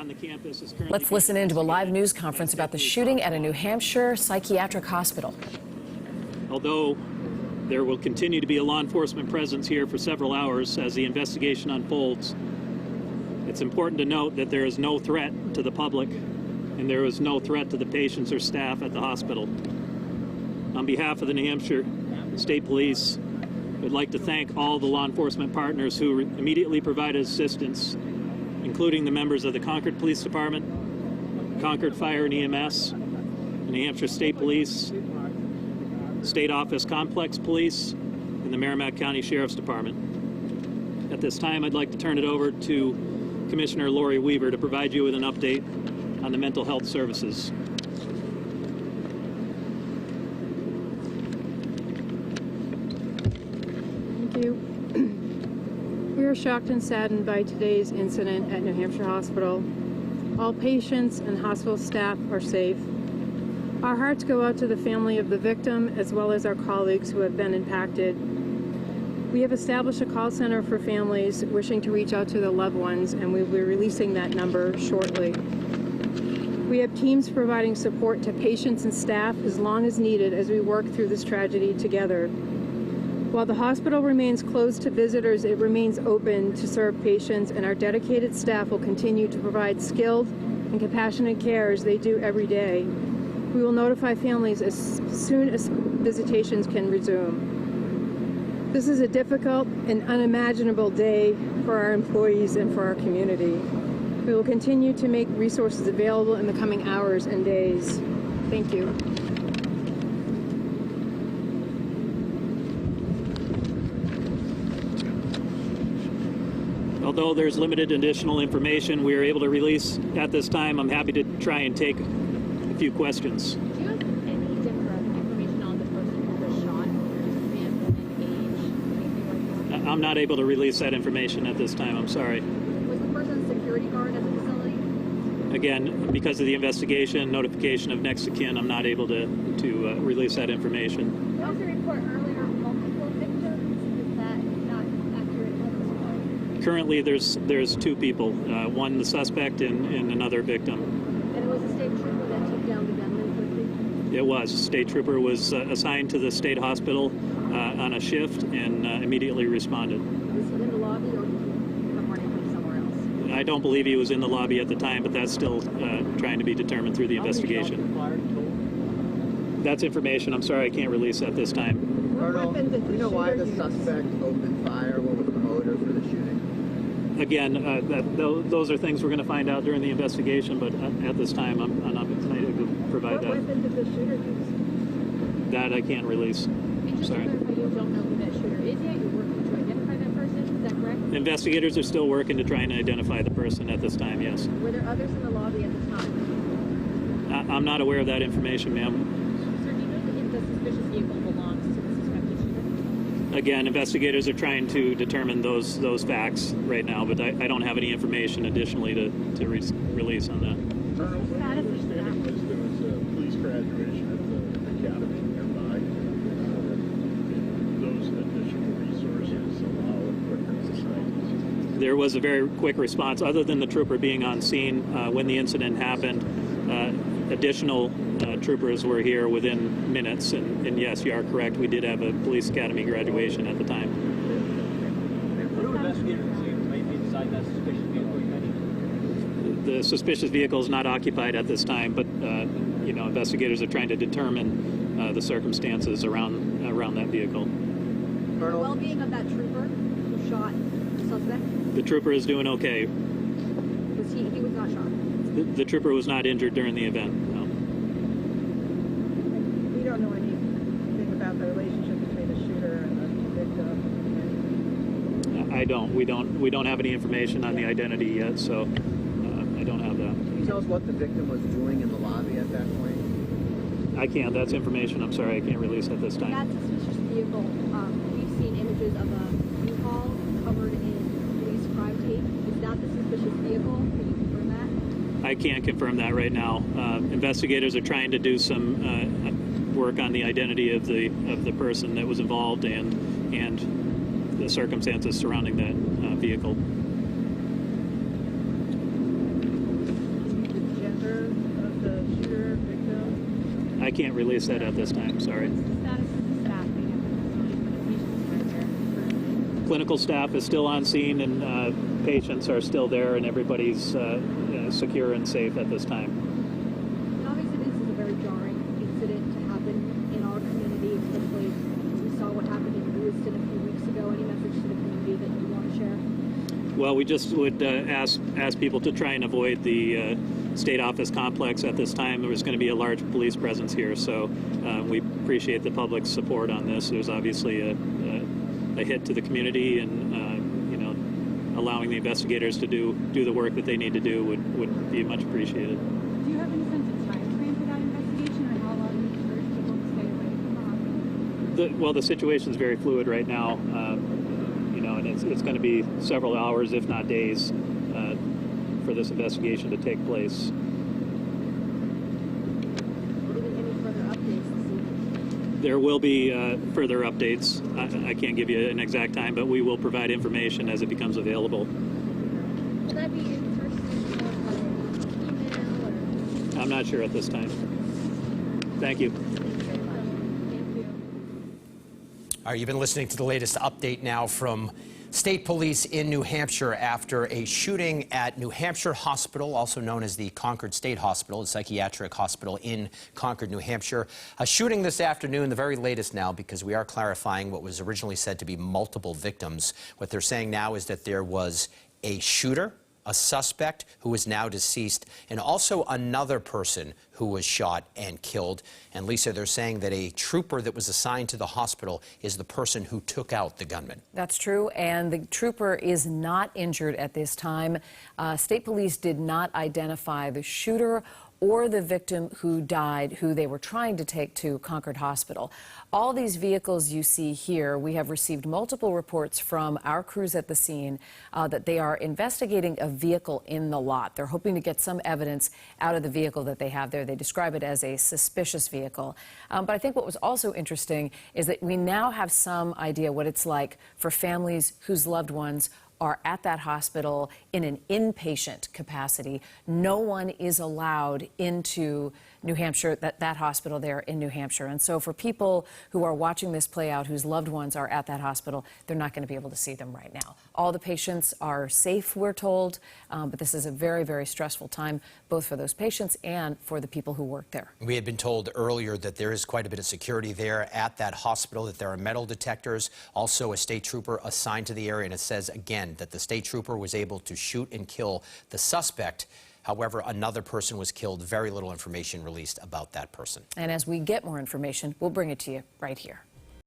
on the campus is currently... Let's listen in to a live news conference about the shooting at a New Hampshire psychiatric hospital. Although there will continue to be a law enforcement presence here for several hours as the investigation unfolds, it's important to note that there is no threat to the public and there is no threat to the patients or staff at the hospital. On behalf of the New Hampshire State Police, I'd like to thank all the law enforcement partners who immediately provided assistance, including the members of the Concord Police Department, Concord Fire and EMS, the New Hampshire State Police, State Office Complex Police, and the Merrimack County Sheriff's Department. At this time, I'd like to turn it over to Commissioner Lori Weaver to provide you with an update on the mental health services. Thank you. We are shocked and saddened by today's incident at New Hampshire Hospital. All patients and hospital staff are safe. Our hearts go out to the family of the victim as well as our colleagues who have been impacted. We have established a call center for families wishing to reach out to their loved ones, and we will be releasing that number shortly. We have teams providing support to patients and staff as long as needed as we work through this tragedy together. While the hospital remains closed to visitors, it remains open to serve patients, and our dedicated staff will continue to provide skilled and compassionate care as they do every day. We will notify families as soon as visitations can resume. This is a difficult and unimaginable day for our employees and for our community. We will continue to make resources available in the coming hours and days. Thank you. Although there's limited additional information we are able to release at this time, I'm happy to try and take a few questions. Do you have any different information on the person who was shot? Man, woman, age, anything like that? I'm not able to release that information at this time. I'm sorry. Was the person a security guard at the facility? Again, because of the investigation, notification of next of kin, I'm not able to release that information. There was a report earlier of multiple victims. Is that not accurate at this point? Currently, there's two people, one the suspect and another victim. And it was a state trooper that took down the gunman quickly? It was. State trooper was assigned to the state hospital on a shift and immediately responded. Was he in the lobby or did he come running from somewhere else? I don't believe he was in the lobby at the time, but that's still trying to be determined through the investigation. That's information I'm sorry I can't release at this time. Colonel, do you know why the suspect opened fire? What was the motive for the shooting? Again, those are things we're going to find out during the investigation, but at this time I'm not able to provide that. What weapon did the shooter use? That I can't release. And just Sorry. to clarify, you don't know who that shooter is yet? You're working to identify that person? Is that correct? Investigators are still working to try and identify the person at this time, yes. Were there others in the lobby at the time? I'm not aware of that information, ma'am. Sir, do you know if the suspicious vehicle belongs to the suspected shooter? Again, investigators are trying to determine those facts right now, but I don't have any information additionally to release on that. Colonel, my understanding was there was a police graduation at the academy nearby. Those additional resources allow a quicker society. There was a very quick response. Other than the trooper being on scene when the incident happened, additional troopers were here within minutes. And yes, you are correct. We did have a police academy graduation at the time. What do investigators say might be inside that suspicious vehicle you mentioned? The suspicious vehicle is not occupied at this time, but investigators are trying to determine the circumstances around that vehicle. The well-being of that trooper who shot the suspect? The trooper is doing okay. He was not shot? The trooper was not injured during the event. No. We don't know anything about the relationship between the shooter and the victim. I don't. We don't have any information on the identity yet, so I don't have that. Can you tell us what the victim was doing in the lobby at that point? I can't. That's information I'm sorry I can't release at this time. That suspicious vehicle, we've seen images of a U-Haul covered in police crime tape. Is that the suspicious vehicle? Can you confirm that? I can't confirm that right now. Investigators are trying to do some work on the identity of the person that was involved and the circumstances surrounding that vehicle. I can't release that at this time, sorry. Clinical staff is still on scene, and patients are still there, and everybody's secure and safe at this time. And obviously this is a very jarring incident to happen in our community, especially we saw what happened in Lewiston a few weeks ago. Any message to the community that you want to share? Well, we just would ask people to try and avoid the state office complex at this time. There's going to be a large police presence here, so we appreciate the public's support on this. There's obviously a hit to the community, and allowing the investigators to do the work that they need to do would be much appreciated. Do you have any sense of time frame for that investigation, or how long you urge people to stay away from the hospital? Well, the situation is very fluid right now, and it's going to be several hours, if not days, for this investigation to take place. Any further updates this evening? There will be further updates. I can't give you an exact time, but we will provide information as it becomes available. Will that be in person or by email or? I'm not sure at this time. Thank you. All right, you've been listening to the latest update now from State Police in New Hampshire after a shooting at New Hampshire Hospital, also known as the Concord State Hospital, a psychiatric hospital in Concord, New Hampshire. A shooting this afternoon, the very latest now, because we are clarifying what was originally said to be multiple victims. What they're saying now is that there was a shooter, a suspect who is now deceased, and also another person who was shot and killed. And Lisa, they're saying that a trooper that was assigned to the hospital is the person who took out the gunman. That's true, and the trooper is not injured at this time. State Police did not identify the shooter or the victim who died, who they were trying to take to Concord Hospital. All these vehicles you see here, we have received multiple reports from our crews at the scene that they are investigating a vehicle in the lot. They're hoping to get some evidence out of the vehicle that they have there. They describe it as a suspicious vehicle. But I think what was also interesting is that we now have some idea what it's like for families whose loved ones are at that hospital in an inpatient capacity. No one is allowed into New Hampshire, that hospital there in New Hampshire. And so for people who are watching this play out, whose loved ones are at that hospital, they're not going to be able to see them right now. All the patients are safe, we're told, but this is a very, very stressful time, both for those patients and for the people who work there. We had been told earlier that there is quite a bit of security there at that hospital, that there are metal detectors, also a state trooper assigned to the area, and it says again that the state trooper was able to shoot and kill the suspect. However, another person was killed. Very little information released about that person. And as we get more information, we'll bring it to you right here.